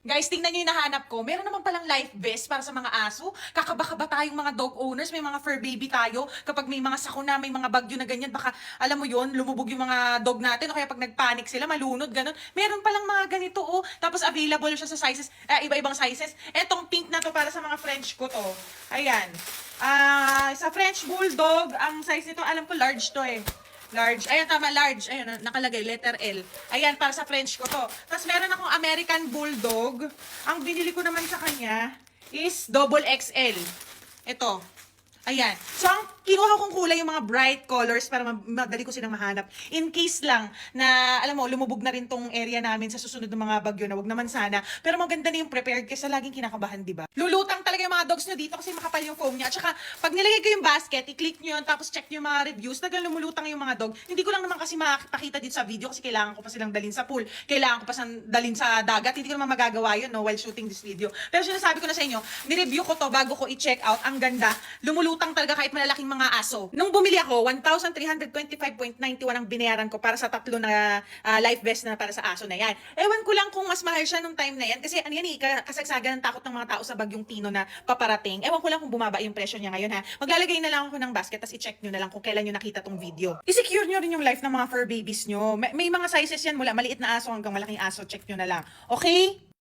Guys, tingnan nyo yung nahanap ko. Meron naman palang life vest para sa mga aso. Kakaba-kaba tayong mga dog owners, may mga fur baby tayo. Kapag may mga sakuna, may mga bagyo na ganyan, baka, alam mo yon, lumubog yung mga dog natin. O kaya pag nagpanic sila, malunod, ganun. Meron palang mga ganito, oh. Tapos available siya sa sizes, iba-ibang sizes. Etong pink na to para sa mga French ko to. Ayan. Sa French Bulldog, ang size nito, alam ko large to eh. Large. Ayan, tama, large. Ayan, nakalagay, letter L. Ayan, para sa French ko to. Tapos meron akong American Bulldog. Ang binili ko naman sa kanya is double XL. Ito. Ayan. So, ang kinuha kong kulay yung mga bright colors para madali ko silang mahanap. In case lang na, alam mo, lumubog na rin tong area namin sa susunod ng mga bagyo na wag naman sana. Pero maganda na yung prepared kasi laging kinakabahan, di ba? Lulutang talaga yung mga dogs nyo dito kasi makapal yung foam niya. At saka, pag nilagay ko yung basket, i-click nyo yun, tapos check nyo yung mga reviews, talagang lumulutang yung mga dog. Hindi ko lang naman kasi makakita dito sa video kasi kailangan ko pa silang dalhin sa pool. Kailangan ko pa silang dalhin sa dagat. Hindi ko naman magagawa yun, no, while shooting this video. Pero sinasabi ko na sa inyo, nireview ko to bago ko i-check out. Ang ganda. Lumulutang talaga kahit malalaking mga aso. Nung bumili ako, 1,325.91 ang binayaran ko para sa tatlo na life vest na para sa aso na yan. Ewan ko lang kung mas mahal siya nung time na yan. Kasi ano yan kasagsagan ng takot ng mga tao sa bagyong Tino na paparating. Ewan ko lang kung bumaba yung presyo niya ngayon ha. Maglalagay na lang ako ng basket tapos i-check nyo na lang kung kailan nyo nakita tong video. I-secure nyo rin yung life ng mga fur babies nyo. May mga sizes yan mula maliit na aso hanggang malaking aso. Check nyo na lang. Okay?